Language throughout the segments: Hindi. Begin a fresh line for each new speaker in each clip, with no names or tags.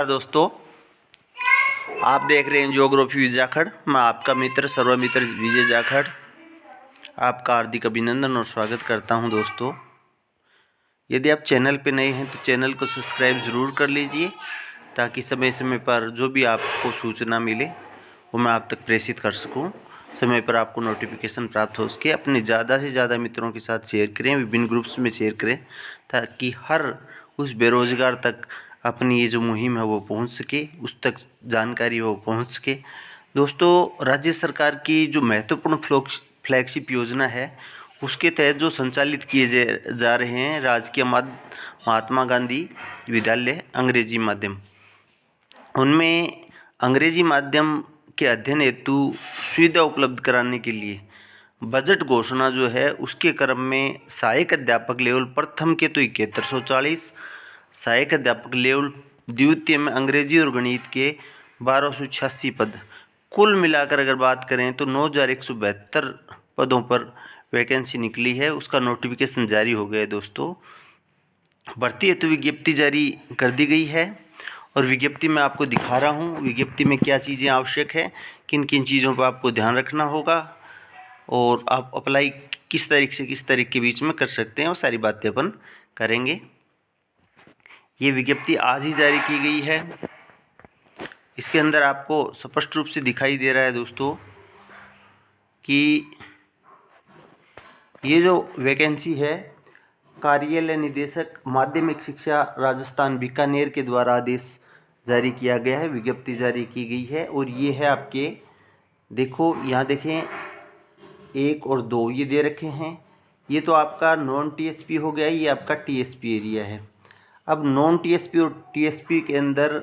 दोस्तों, आप देख रहे हैं ज्योग्राफी विद जाखड़। मैं आपका मित्र सर्वमित्र विजय जाखड़ आपका हार्दिक अभिनंदन और स्वागत करता हूं। दोस्तों, यदि आप चैनल पर नए हैं तो चैनल को सब्सक्राइब ज़रूर कर लीजिए ताकि समय समय पर जो भी आपको सूचना मिले वो मैं आप तक प्रेषित कर सकूं। समय पर आपको नोटिफिकेशन प्राप्त हो सके। अपने ज़्यादा से ज़्यादा मित्रों के साथ शेयर करें, विभिन्न ग्रुप्स में शेयर करें ताकि हर उस बेरोज़गार तक अपनी ये जो मुहिम है वो पहुंच सके, उस तक जानकारी वो पहुंच सके। दोस्तों, राज्य सरकार की जो महत्वपूर्ण फ्लैगशिप योजना है उसके तहत जो संचालित किए जा रहे हैं राजकीय महात्मा गांधी विद्यालय अंग्रेजी माध्यम, उनमें अंग्रेजी माध्यम के अध्ययन हेतु सुविधा उपलब्ध कराने के लिए बजट घोषणा जो है उसके क्रम में सहायक अध्यापक लेवल प्रथम के तो 7140, सहायक अध्यापक लेवल द्वितीय में अंग्रेजी और गणित के 1286 पद, कुल मिलाकर अगर बात करें तो 9172 पदों पर वैकेंसी निकली है। उसका नोटिफिकेशन जारी हो गया है। दोस्तों, भर्ती हेतु विज्ञप्ति जारी कर दी गई है और विज्ञप्ति में आपको दिखा रहा हूँ विज्ञप्ति में क्या चीज़ें आवश्यक है, किन किन चीज़ों पर आपको ध्यान रखना होगा और आप अप्लाई किस तारीख से किस तारीख के बीच में कर सकते हैं, वो सारी बातें अपन करेंगे। ये विज्ञप्ति आज ही जारी की गई है। इसके अंदर आपको स्पष्ट रूप से दिखाई दे रहा है दोस्तों कि ये जो वैकेंसी है कार्यालय निदेशक माध्यमिक शिक्षा राजस्थान बीकानेर के द्वारा आदेश जारी किया गया है, विज्ञप्ति जारी की गई है। और ये है आपके, देखो यहाँ देखें 1 और 2 ये दे रखे हैं। ये तो आपका नॉन टीएसपी हो गया, ये आपका टीएसपी एरिया है। अब नॉन टीएसपी और टीएसपी के अंदर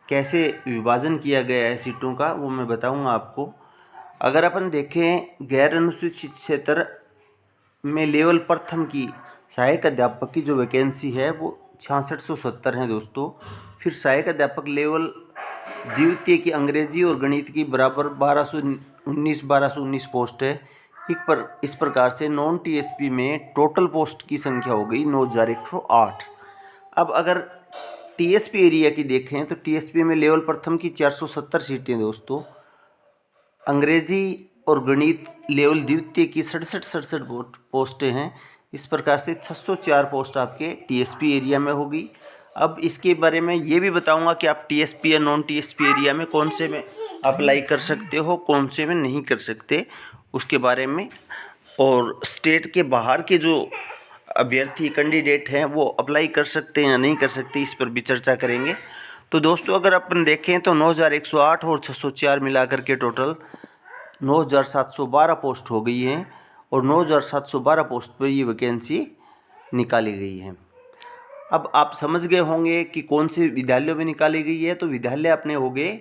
कैसे विभाजन किया गया है सीटों का वो मैं बताऊंगा आपको। अगर अपन देखें गैर अनुसूचित क्षेत्र में लेवल प्रथम की सहायक अध्यापक की जो वैकेंसी है वो 6670 है दोस्तों। फिर सहायक अध्यापक लेवल द्वितीय की अंग्रेजी और गणित की बराबर 1219 पोस्ट है। इस प्रकार से नॉन टीएसपी में टोटल पोस्ट की संख्या हो गई 9108। अब अगर टीएसपी एरिया की देखें तो टीएसपी में लेवल प्रथम की 470 सीटें दोस्तों, अंग्रेजी और गणित लेवल द्वितीय की 67 पोस्टें हैं। इस प्रकार से 604 पोस्ट आपके टीएसपी एरिया में होगी। अब इसके बारे में ये भी बताऊंगा कि आप टीएसपी या नॉन टीएसपी एरिया में कौन से में अप्लाई कर सकते हो, कौन से में नहीं कर सकते उसके बारे में, और स्टेट के बाहर के जो अभ्यर्थी कैंडिडेट हैं वो अप्लाई कर सकते हैं या नहीं कर सकते, इस पर भी चर्चा करेंगे। तो दोस्तों, अगर अपन देखें तो 9108 और 604 मिलाकर के टोटल 9712 पोस्ट हो गई हैं और 9712 पोस्ट पर ये वैकेंसी निकाली गई है। अब आप समझ गए होंगे कि कौन से विद्यालयों में निकाली गई है। तो विद्यालय अपने हो गए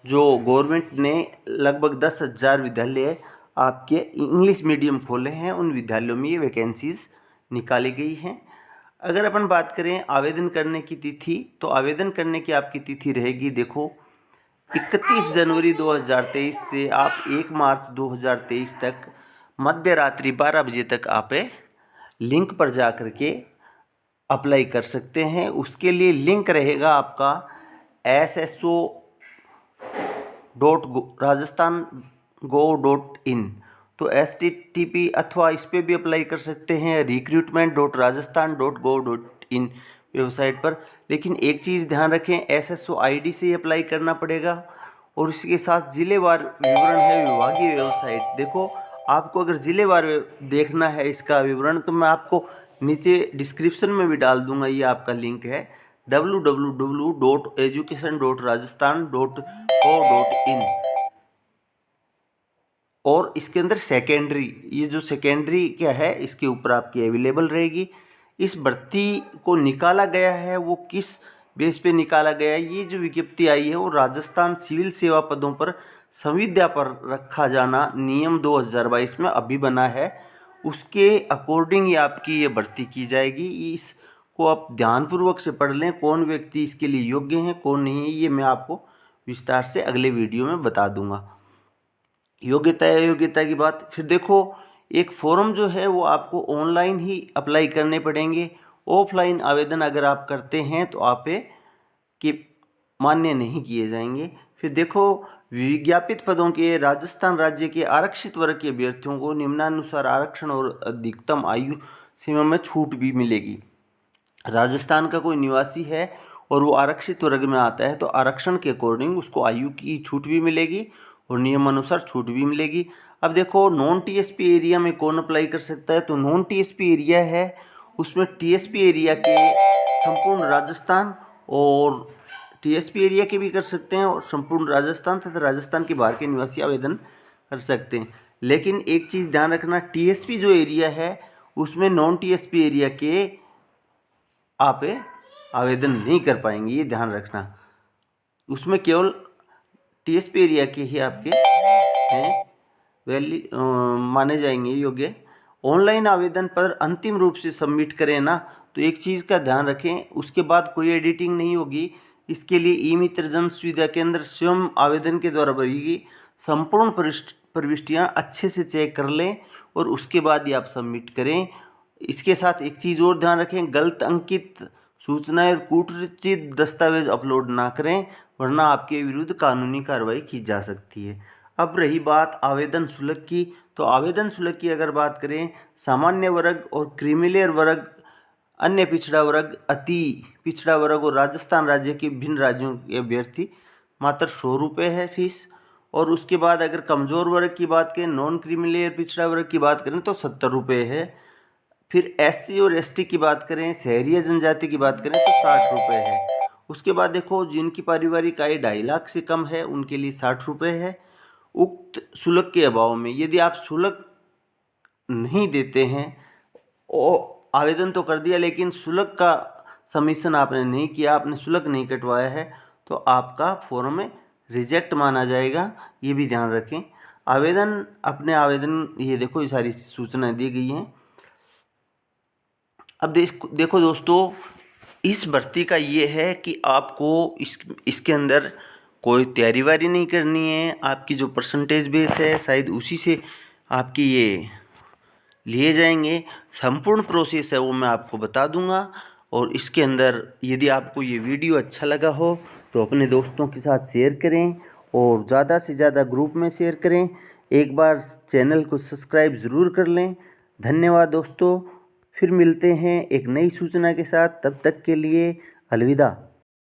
जो गवर्नमेंट ने लगभग 10,000 विद्यालय आपके इंग्लिश मीडियम खोले हैं, उन विद्यालयों में ये वैकेंसीज निकाली गई हैं। अगर अपन बात करें आवेदन करने की तिथि, तो आवेदन करने की आपकी तिथि रहेगी, देखो 31 जनवरी 2023 से आप 1 मार्च 2023 तक मध्य रात्रि 12 बजे तक आप लिंक पर जा कर के अप्लाई कर सकते हैं। उसके लिए लिंक रहेगा आपका sso.rajasthan.gov.in, तो http अथवा इस पर भी अप्लाई कर सकते हैं recruitment.rajasthan.gov.in वेबसाइट पर। लेकिन एक चीज़ ध्यान रखें, SSO ID से ही अप्लाई करना पड़ेगा और इसके साथ जिलेवार विवरण है विभागीय वेबसाइट। देखो, आपको अगर जिलेवार देखना है इसका विवरण तो मैं आपको नीचे डिस्क्रिप्शन में भी डाल दूंगा, ये आपका लिंक है www.education.rajasthan.gov.in। और इसके अंदर सेकेंडरी, ये जो सेकेंडरी क्या है इसके ऊपर आपकी अवेलेबल रहेगी। इस भर्ती को निकाला गया है वो किस बेस पे निकाला गया है, ये जो विज्ञप्ति आई है वो राजस्थान सिविल सेवा पदों पर संविदा पर रखा जाना नियम 2022 में अभी बना है, उसके अकॉर्डिंग ये आपकी ये भर्ती की जाएगी। इसको आप ध्यानपूर्वक से पढ़ लें, कौन व्यक्ति इसके लिए योग्य हैं कौन नहीं है, ये मैं आपको विस्तार से अगले वीडियो में बता दूंगा। योग्यता अयोग्यता की बात, फिर देखो एक फॉर्म जो है वो आपको ऑनलाइन ही अप्लाई करने पड़ेंगे। ऑफलाइन आवेदन अगर आप करते हैं तो आप के मान्य नहीं किए जाएंगे। फिर देखो, विज्ञापित पदों के राजस्थान राज्य के आरक्षित वर्ग के अभ्यर्थियों को निम्नानुसार आरक्षण और अधिकतम आयु सीमा में छूट भी मिलेगी। राजस्थान का कोई निवासी है और वो आरक्षित वर्ग में आता है तो आरक्षण के अकॉर्डिंग उसको आयु की छूट भी मिलेगी और नियमानुसार छूट भी मिलेगी। अब देखो, नॉन टीएसपी एरिया में कौन अप्लाई कर सकता है, तो नॉन टीएसपी एरिया है उसमें टीएसपी एरिया के संपूर्ण राजस्थान और टीएसपी एरिया के भी कर सकते हैं और संपूर्ण राजस्थान तथा राजस्थान के बाहर के निवासी आवेदन कर सकते हैं। लेकिन एक चीज़ ध्यान रखना, टीएसपी जो एरिया है उसमें नॉन टीएसपी एरिया के आप आवेदन नहीं कर पाएंगे, ये ध्यान रखना। उसमें केवल टीएसपी एरिया के ही आपके हैं माने जाएंगे योग्य। ऑनलाइन आवेदन पर अंतिम रूप से सबमिट करें ना, तो एक चीज़ का ध्यान रखें, उसके बाद कोई एडिटिंग नहीं होगी। इसके लिए ई मित्र जन सुविधा केंद्र स्वयं आवेदन के द्वारा भरी गई संपूर्ण प्रविष्टियाँ अच्छे से चेक कर लें और उसके बाद ही आप सबमिट करें। इसके साथ एक चीज़ और ध्यान रखें, गलत अंकित सूचनाएं और कूटरचित दस्तावेज अपलोड ना करें, वरना आपके विरुद्ध कानूनी कार्रवाई की जा सकती है। अब रही बात आवेदन शुल्क की, तो आवेदन शुल्क की अगर बात करें, सामान्य वर्ग और क्रीमीलेयर वर्ग, अन्य पिछड़ा वर्ग, अति पिछड़ा वर्ग और राजस्थान राज्य के भिन्न राज्यों के अभ्यर्थी मात्र 100 रुपये है फीस। और उसके बाद अगर कमज़ोर वर्ग की बात करें, नॉन क्रीमीलेयर पिछड़ा वर्ग की बात करें तो 70 रुपये है। फिर एससी और एसटी की बात करें, शहरी जनजाति की बात करें तो 60 रुपये है। उसके बाद देखो, जिनकी पारिवारिक आय 2.5 लाख से कम है उनके लिए 60 रुपये है। उक्त शुल्क के अभाव में यदि आप शुल्क नहीं देते हैं और आवेदन तो कर दिया लेकिन शुल्क का सबमिशन आपने नहीं किया, आपने शुल्क नहीं कटवाया है, तो आपका फॉर्म में रिजेक्ट माना जाएगा, ये भी ध्यान रखें। आवेदन ये देखो, ये सारी सूचनाएं दी गई हैं। अब देखो दोस्तों, इस भर्ती का ये है कि आपको इसके अंदर कोई तैयारी वारी नहीं करनी है। आपकी जो परसेंटेज बेस है शायद उसी से आपकी ये लिए जाएंगे। संपूर्ण प्रोसेस है वो मैं आपको बता दूंगा। और इसके अंदर यदि आपको ये वीडियो अच्छा लगा हो तो अपने दोस्तों के साथ शेयर करें और ज़्यादा से ज़्यादा ग्रुप में शेयर करें। एक बार चैनल को सब्सक्राइब ज़रूर कर लें। धन्यवाद दोस्तों, फिर मिलते हैं एक नई सूचना के साथ, तब तक के लिए अलविदा।